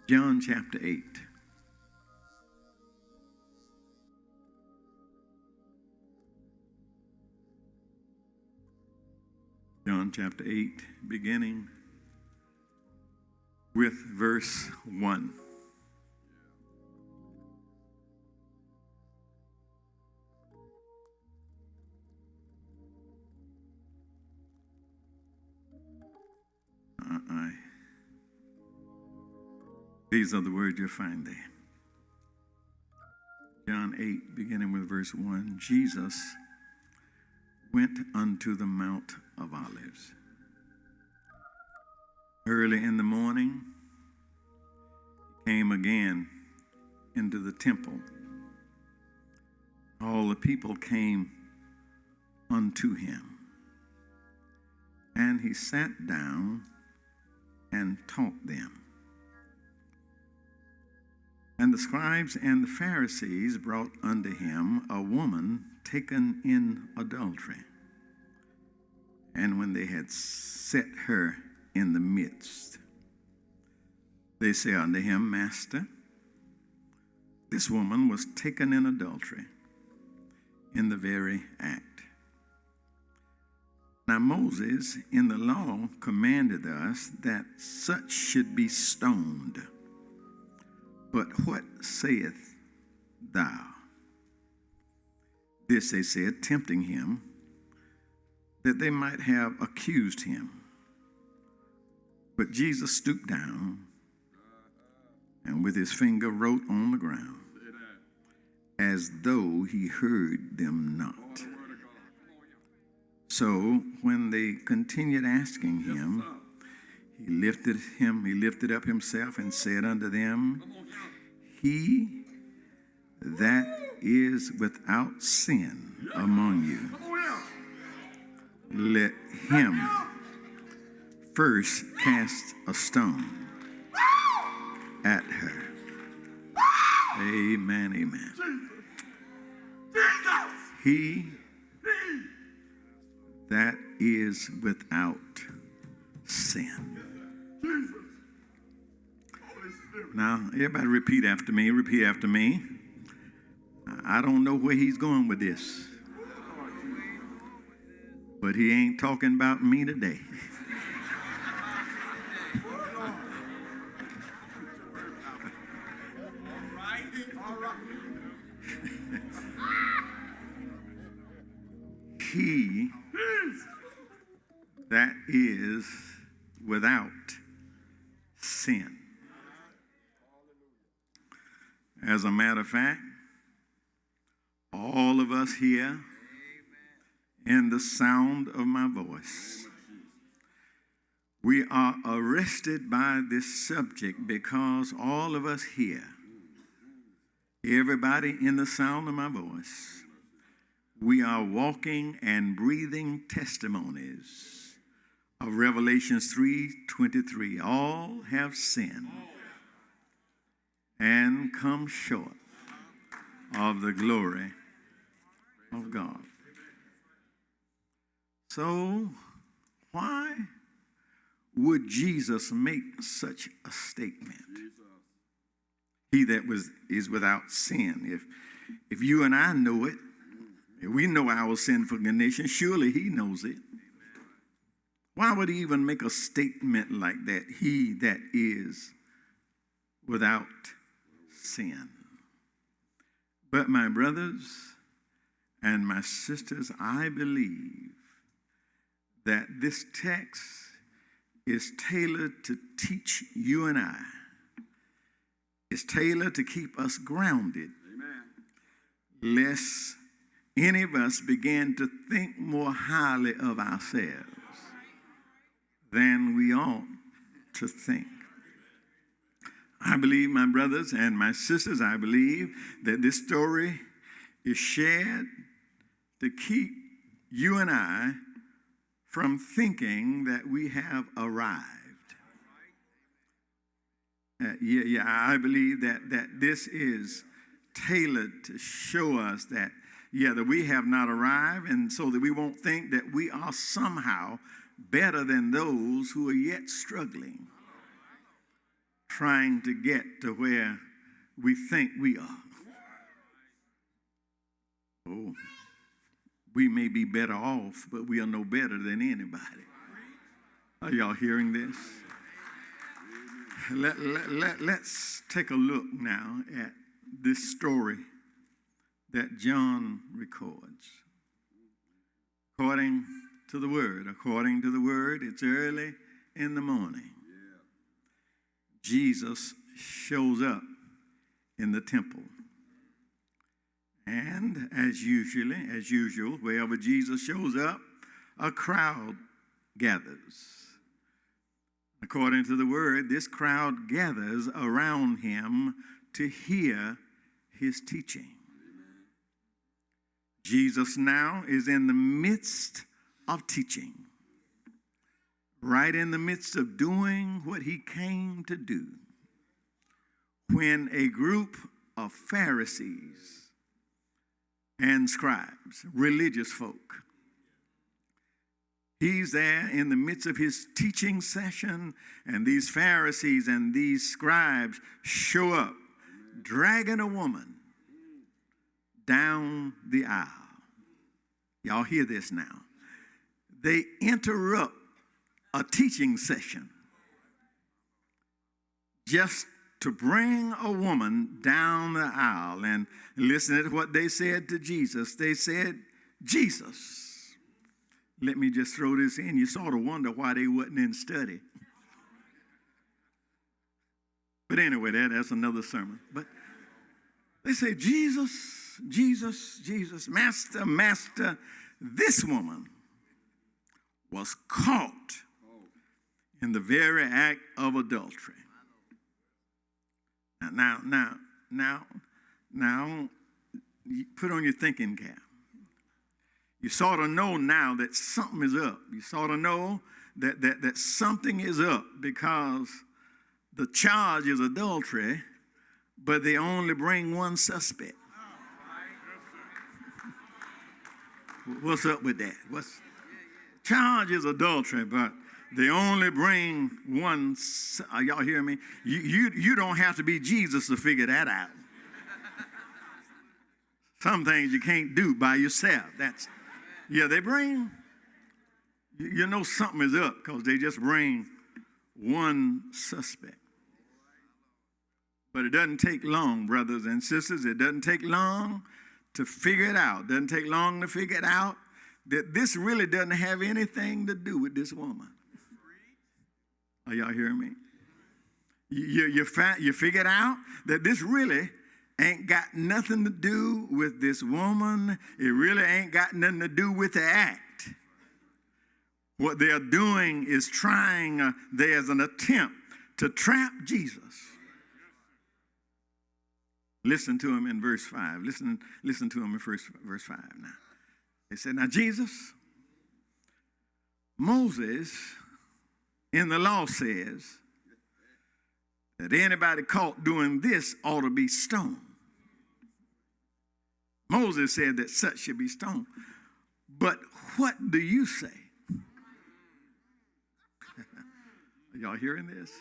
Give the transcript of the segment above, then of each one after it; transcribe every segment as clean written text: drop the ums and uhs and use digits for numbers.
John chapter 8. John chapter 8, beginning with verse 1. These are the words you'll find there. John 8, beginning with verse 1. Jesus went unto the Mount of Olives. Early in the morning, he came again into the temple. All the people came unto him, and he sat down and taught them. And the scribes and the Pharisees brought unto him a woman taken in adultery. And when they had set her in the midst, they say unto him, Master, this woman was taken in adultery in the very act. Now Moses in the law commanded us that such should be stoned. But what sayest thou? This they said, tempting him, that they might have accused him. But Jesus stooped down and with his finger wrote on the ground, as though he heard them not. So when they continued asking him, he lifted up himself and said unto them, He that is without sin among you, let him first cast a stone at her. Amen, amen. He that is without sin. Now, everybody repeat after me. Repeat after me. I don't know where he's going with this, but he ain't talking about me today. He that is without sin. As a matter of fact, all of us here in the sound of my voice, we are arrested by this subject because all of us here, everybody in the sound of my voice, we are walking and breathing testimonies of Revelations 3:23. All have sinned and come short of the glory of God. So, why would Jesus make such a statement? He that is without sin. If you and I know it, if we know our sinful condition, surely he knows it. Why would he even make a statement like that? He that is without sin. But my brothers and my sisters, I believe that this text is tailored to teach you and I. It's tailored to keep us grounded. Amen. Lest any of us begin to think more highly of ourselves than we ought to think. I believe, my brothers and my sisters, I believe that this story is shared to keep you and I from thinking that we have arrived. I believe that this is tailored to show us that we have not arrived, and so that we won't think that we are somehow better than those who are yet struggling trying to get to where we think we are. Oh, we may be better off, but we are no better than anybody. Are y'all hearing this? Let's take a look now at this story that John records. According to the word, it's early in the morning. Jesus shows up in the temple. And as usual, wherever Jesus shows up, a crowd gathers. According to the word, this crowd gathers around him to hear his teaching. Jesus now is in the midst of teaching, right in the midst of doing what he came to do, when a group of Pharisees and scribes, religious folk, he's there in the midst of his teaching session, and these Pharisees and these scribes show up, dragging a woman down the aisle. Y'all hear this now. They interrupt a teaching session just to bring a woman down the aisle. And listen to what they said to Jesus. They said, Jesus, let me just throw this in. You sort of wonder why they wasn't in study. But anyway, that's another sermon. But they say, Jesus, Master, Master, this woman was caught in the very act of adultery. Now, you put on your thinking cap. You sort of know now that something is up. You sort of know that something is up because the charge is adultery, but they only bring one suspect. What's up with that? Charge is adultery, but they only bring one. Y'all hear me? You don't have to be Jesus to figure that out. Some things you can't do by yourself. They bring. You know something is up because they just bring one suspect. But it doesn't take long, brothers and sisters. It doesn't take long to figure it out. It doesn't take long to figure it out that this really doesn't have anything to do with this woman. Are y'all hearing me? You figured out that this really ain't got nothing to do with this woman. It really ain't got nothing to do with the act. What they're doing is there's an attempt to trap Jesus. Listen to him in verse 5. Listen to him in verse 5 now. They said, now Jesus, Moses in the law says that anybody caught doing this ought to be stoned. Moses said that such should be stoned. But what do you say? Are y'all hearing this?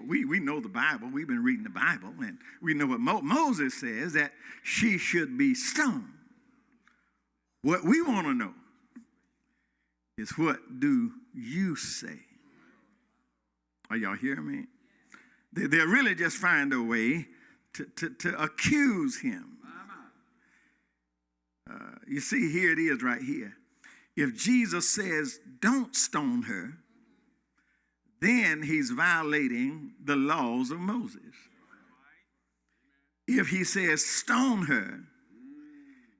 We know the Bible. We've been reading the Bible, and we know what Moses says, that she should be stoned. What we want to know is, what do you say? Are y'all hearing me? They'll really just find a way to accuse him. You see, here it is right here. If Jesus says, don't stone her, then he's violating the laws of Moses. If he says stone her,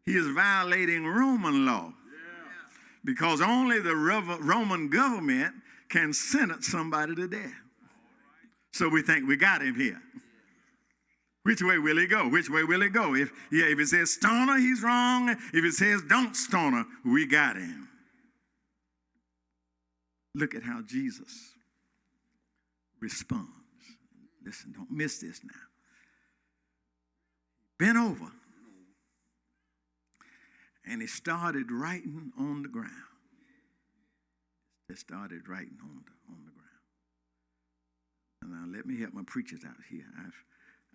he is violating Roman law. Because only the Roman government can sentence somebody to death. So we think we got him here. Which way will he go? Which way will it go? If it says stone her, he's wrong. If it says don't stone her, we got him. Look at how Jesus responds. Listen, don't miss this now. Bent over, and he started writing on the ground. Just started writing on the ground. Now let me help my preachers out here.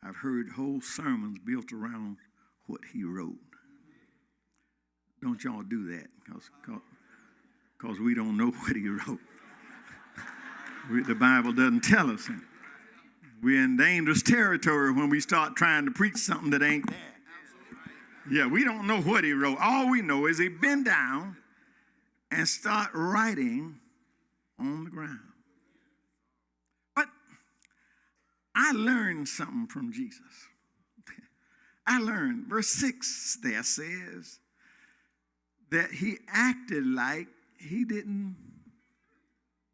I've heard whole sermons built around what he wrote. Don't y'all do that, because we don't know what he wrote. The Bible doesn't tell us. We're in dangerous territory when we start trying to preach something that ain't there. Yeah, we don't know what he wrote. All we know is he bent down and start writing on the ground. But I learned something from Jesus. I learned, verse 6 there says that he acted like he didn't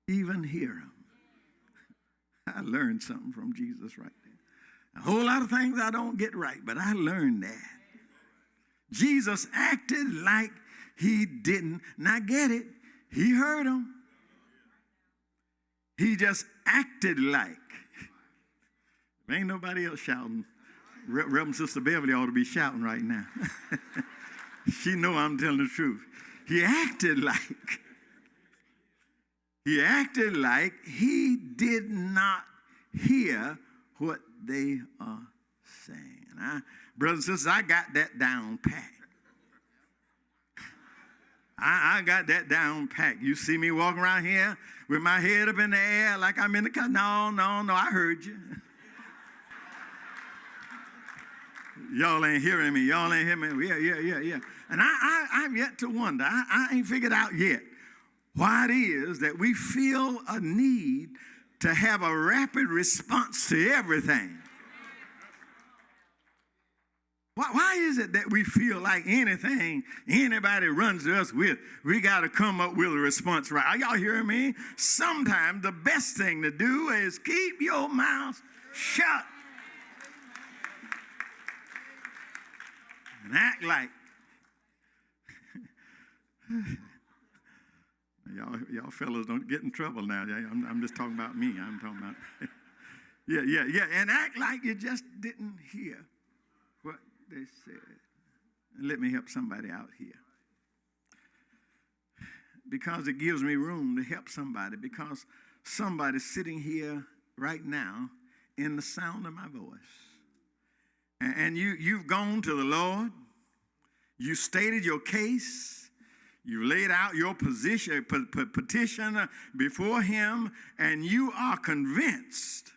even hear him. I learned something from Jesus right there. A whole lot of things I don't get right, but I learned that. Jesus acted like he didn't. Now get it. He heard him. He just acted like. Ain't nobody else shouting. Reverend Sister Beverly ought to be shouting right now. She know I'm telling the truth. He acted like he did not hear what they are saying. Brothers and sisters, I got that down pat. I got that down pat. You see me walking around here with my head up in the air like I'm in the car. No, I heard you. Y'all ain't hearing me. Y'all ain't hearing me. Yeah. And I've yet to wonder. I ain't figured out yet why it is that we feel a need to have a rapid response to everything. Why is it that we feel like anything anybody runs to us with, we got to come up with a response, right? Are y'all hearing me? Sometimes the best thing to do is keep your mouth shut and act like. Y'all fellas don't get in trouble now. I'm just talking about me. I'm talking about, yeah. And act like you just didn't hear what they said. And let me help somebody out here. Because it gives me room to help somebody. Because somebody's sitting here right now in the sound of my voice. And you've gone to the Lord. You stated your case. You laid out your petition before him, and you are convinced.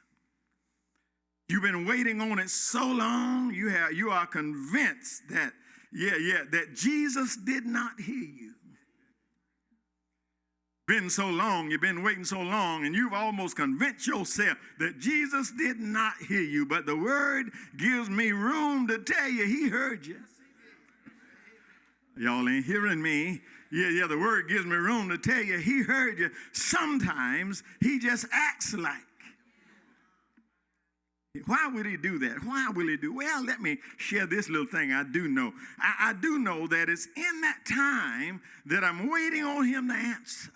You've been waiting on it so long. You are convinced that, that Jesus did not hear you. Been so long, you've been waiting so long, and you've almost convinced yourself that Jesus did not hear you. But the word gives me room to tell you he heard you. Y'all ain't hearing me. Yeah, the word gives me room to tell you he heard you. Sometimes he just acts like. Why would he do that? Why will he do? Well, let me share this little thing I do know. I do know that it's in that time that I'm waiting on him to answer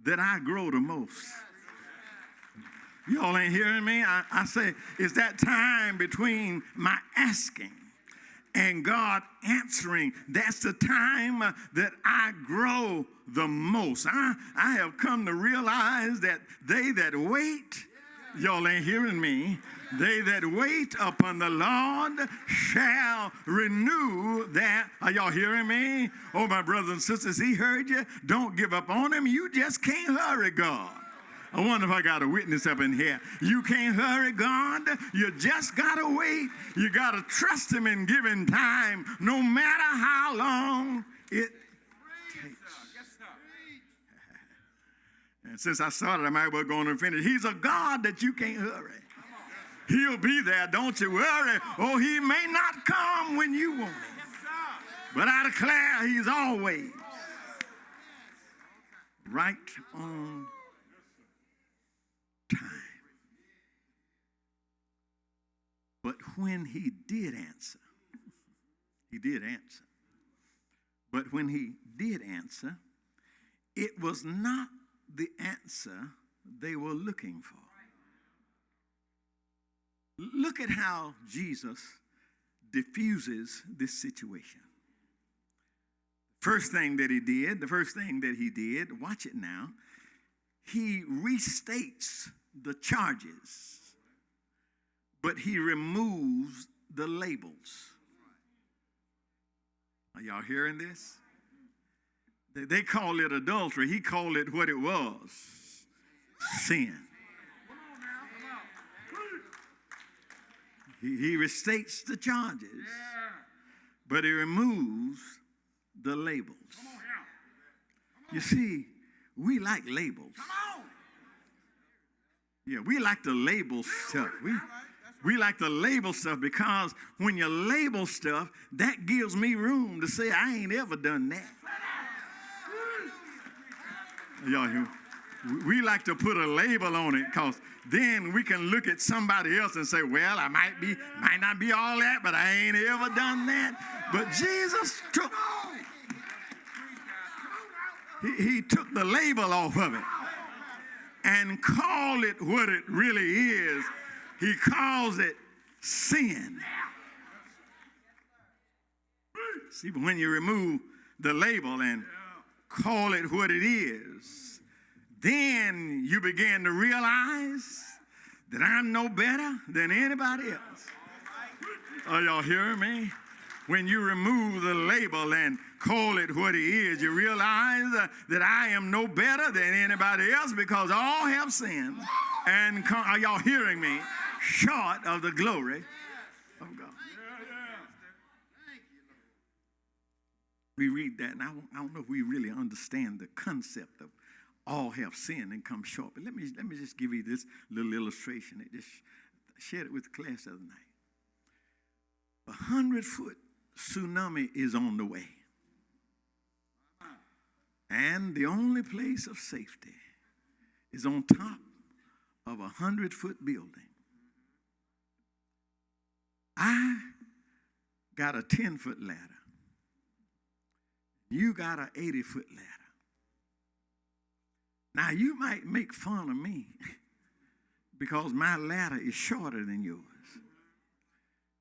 that I grow the most. Y'all ain't hearing me? I say it's that time between my asking and God answering. That's the time that I grow the most. I have come to realize that they that wait, y'all ain't hearing me, they that wait upon the Lord shall renew that. Are y'all hearing me? Oh, my brothers and sisters, he heard you. Don't give up on him. You just can't hurry God. I wonder if I got a witness up in here. You can't hurry God. You just got to wait. You got to trust him and give him time, no matter how long it takes. And since I started, I might as well go on and finish. He's a God that you can't hurry. He'll be there. Don't you worry. Oh, he may not come when you want him. But I declare he's always right on time. But when he did answer, but when he did answer, it was not the answer they were looking for. Look at how Jesus diffuses this situation. The first thing that he did, watch it now, he restates the charges, but he removes the labels. Are y'all hearing this? They call it adultery. He called it what it was, sin. He restates the charges, but he removes the labels. You see, we like labels. Yeah, we like to label stuff. We like to label stuff because when you label stuff, that gives me room to say, I ain't ever done that. Y'all hear? We like to put a label on it because then we can look at somebody else and say, well, I might not be all that, but I ain't ever done that. But Jesus took, he took the label off of it and called it what it really is. He calls it sin. See, but when you remove the label and call it what it is, then you begin to realize that I'm no better than anybody else. Are y'all hearing me? When you remove the label and call it what it is, you realize that I am no better than anybody else because all have sinned and are y'all hearing me? Short of the glory of God. We read that, and I don't know if we really understand the concept of all have sinned and come short. But let me just give you this little illustration. I just shared it with the class the other night. 100-foot tsunami is on the way. And the only place of safety is on top of a 100-foot building. I got a 10-foot ladder. You got an 80-foot ladder. Now, you might make fun of me because my ladder is shorter than yours.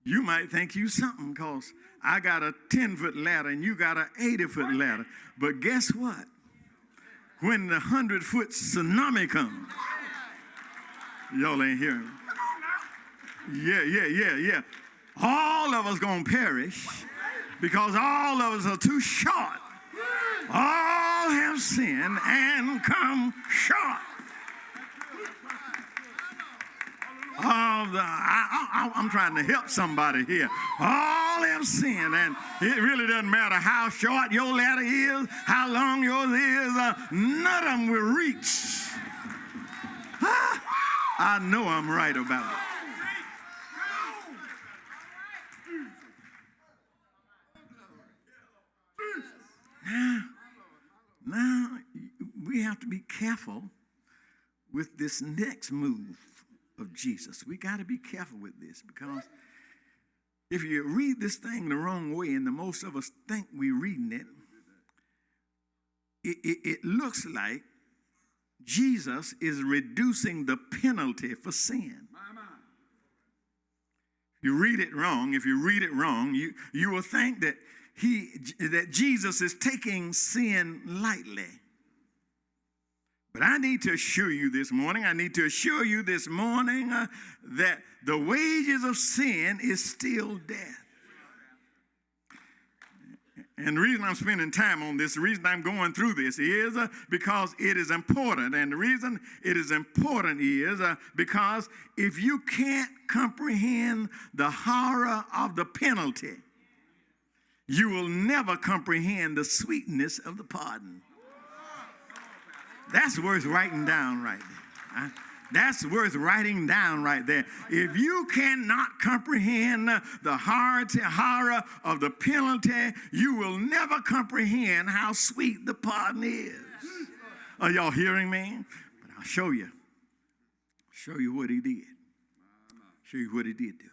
You might think you something because I got a 10-foot ladder and you got an 80-foot ladder. But guess what? When the 100-foot tsunami comes, y'all ain't hearing me. Yeah. All of us gonna perish because all of us are too short. All have sinned and come short of the. I'm trying to help somebody here. All have sinned, and it really doesn't matter how short your ladder is, how long yours is. None of them will reach. I know I'm right about it. Now, we have to be careful with this next move of Jesus. We got to be careful with this because if you read this thing the wrong way, and the most of us think we're reading it looks like Jesus is reducing the penalty for sin. You read it wrong. If you read it wrong, you will think that Jesus is taking sin lightly. But I need to assure you this morning, that the wages of sin is still death. And the reason I'm spending time on this, the reason I'm going through this is because it is important. And the reason it is important is because if you can't comprehend the horror of the penalty, you will never comprehend the sweetness of the pardon. That's worth writing down right there. That's worth writing down right there. If you cannot comprehend the horror of the penalty, you will never comprehend how sweet the pardon is. Are y'all hearing me? But I'll show you. Show you what he did. Show you what he did do.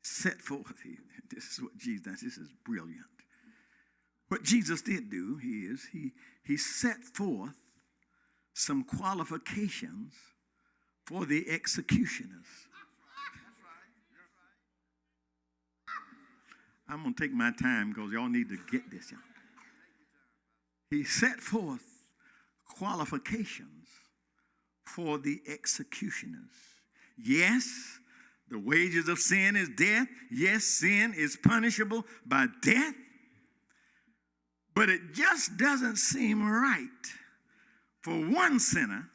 Set forth. This is what Jesus does. This is brilliant. What Jesus did do is he set forth some qualifications for the executioners. I'm going to take my time because y'all need to get this. He set forth qualifications for the executioners. Yes, the wages of sin is death. Yes, sin is punishable by death. But it just doesn't seem right for one sinner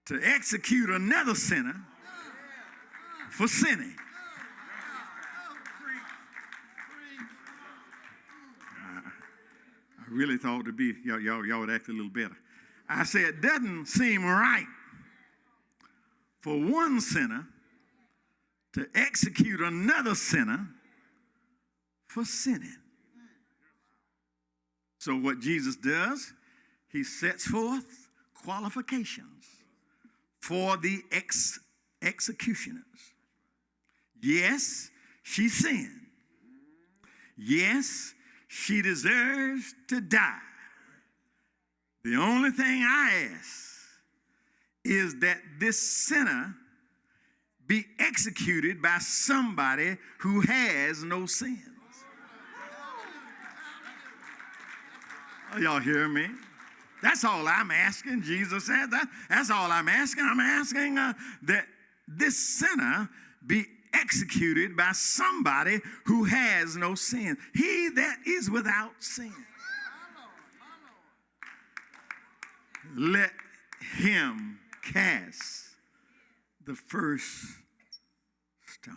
to execute another sinner for sinning. I really thought y'all would act a little better. I said, it doesn't seem right for one sinner to execute another sinner for sinning. So what Jesus does, he sets forth qualifications for the executioners. Yes, she sinned. Yes, she deserves to die. The only thing I ask is that this sinner be executed by somebody who has no sins. Oh, y'all hear me? That's all I'm asking. Jesus said that. That's all I'm asking. I'm asking that this sinner be executed by somebody who has no sin. He that is without sin. Let him cast the first stone.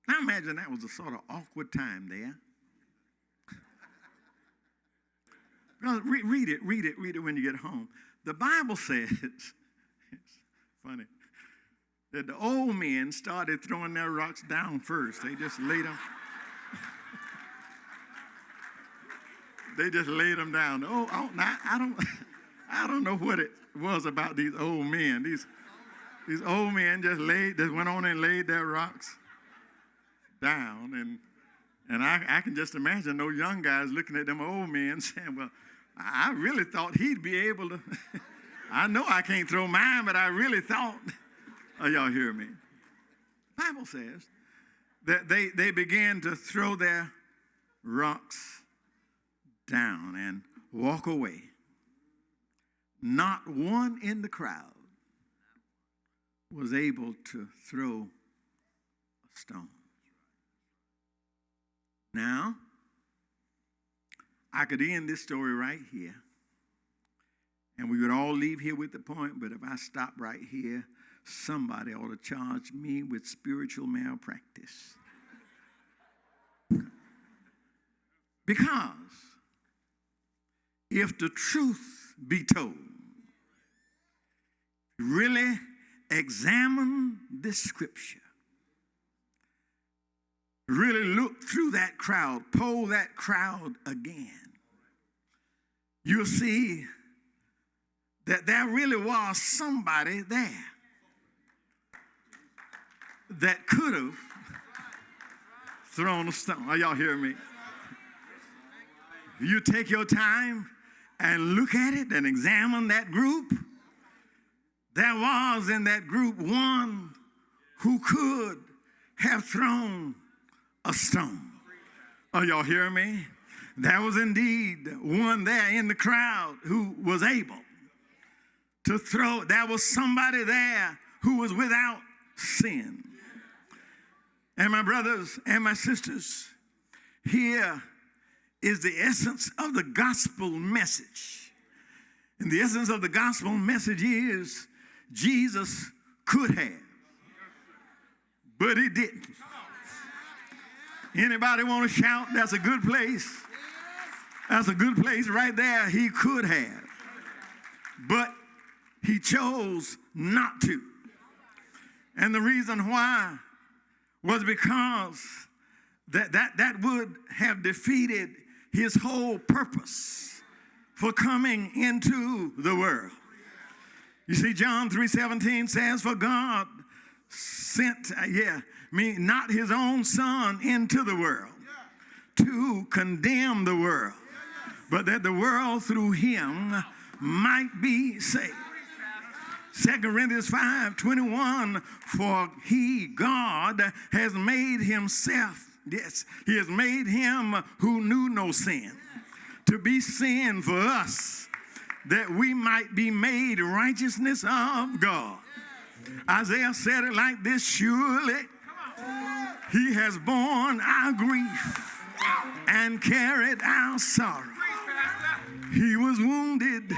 Now imagine that was a sort of awkward time there. Now, read it when you get home. The Bible says, it's funny, that the old men started throwing their rocks down first. They just laid them. They just laid them down. I don't know what it was about these old men. These old men just went on and laid their rocks down. And I can just imagine those young guys looking at them old men saying, well, I really thought he'd be able to. I know I can't throw mine, but I really thought. Oh, y'all hear me? The Bible says that they began to throw their rocks down and walk away. Not one in the crowd was able to throw a stone. Now, I could end this story right here, and we would all leave here with the point, but if I stop right here, somebody ought to charge me with spiritual malpractice. Because if the truth be told, really examine this scripture, really look through that crowd, poll that crowd again, you'll see that there really was somebody there that could have thrown a stone. Are y'all hearing me? You take your time and look at it and examine that group. There was in that group one who could have thrown a stone. Are y'all hearing me? There was indeed one there in the crowd who was able to throw. There was somebody there who was without sin. And my brothers and my sisters, here is the essence of the gospel message. And the essence of the gospel message is Jesus could have, but he didn't. Anybody want to shout? That's a good place. That's a good place right there. He could have, but he chose not to. And the reason why was because that would have defeated his whole purpose for coming into the world. You see, John 3:17 says, for God sent, not his own son into the world to condemn the world, but that the world through him might be saved. 2 Corinthians 5:21, for he, God, has made himself, yes, he has made him who knew no sin to be sin for us, that we might be made righteousness of God. Isaiah said it like this: surely he has borne our grief and carried our sorrow. He was wounded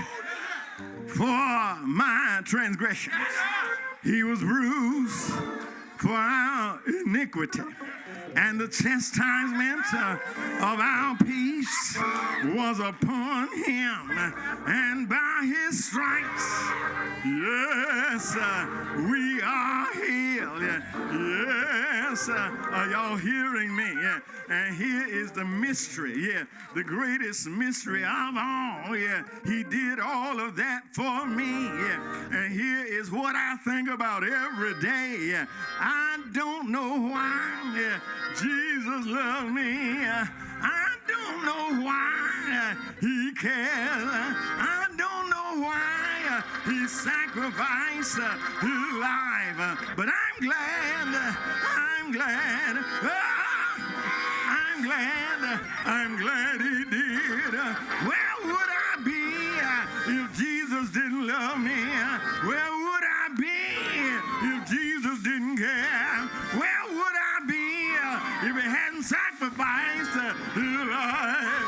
for my transgressions. He was bruised for our iniquity. And the chastisement of our peace was upon him. And by his stripes, yes, we are healed. Yes, are y'all hearing me? Yeah. And here is the mystery. Yeah, the greatest mystery of all. Yeah, he did all of that for me. Yeah. And here is what I think about every day. Yeah. I don't know why. Yeah. Jesus loved me. I don't know why he cares. I don't know why he sacrificed his life. But I'm glad. I'm glad. I'm glad he did. Where would I be if Jesus didn't love me? Where would I be if Jesus didn't care? Where would I be if he hadn't sacrificed his life?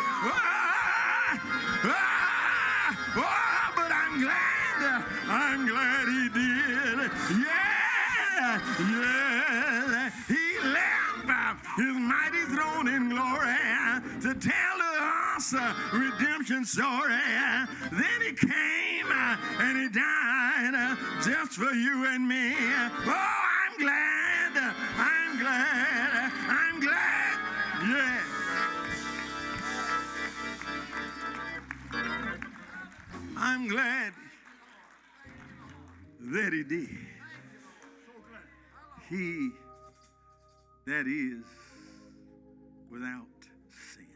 But I'm glad he did. Yeah, yeah. He left his mighty throne in glory to tell us redemption story. Then he came and he died just for you and me. Oh, I'm glad. I'm glad. I'm glad. Yeah. I'm glad that he did. He that is without sin.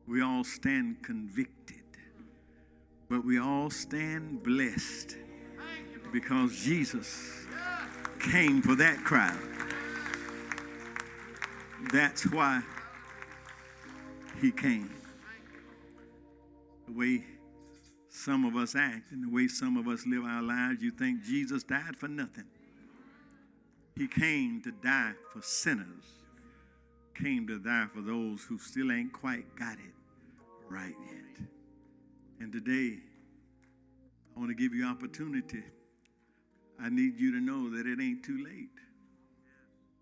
We all stand convicted, but we all stand blessed because Jesus came for that crowd. That's why he came. The way some of us act and the way some of us live our lives, you think Jesus died for nothing. He came to die for sinners. Came to die for those who still ain't quite got it right yet. And today, I want to give you opportunity. I need you to know that it ain't too late.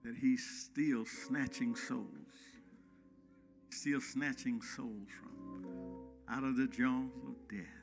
That he's still snatching souls. Still snatching souls from out of the jaws of death.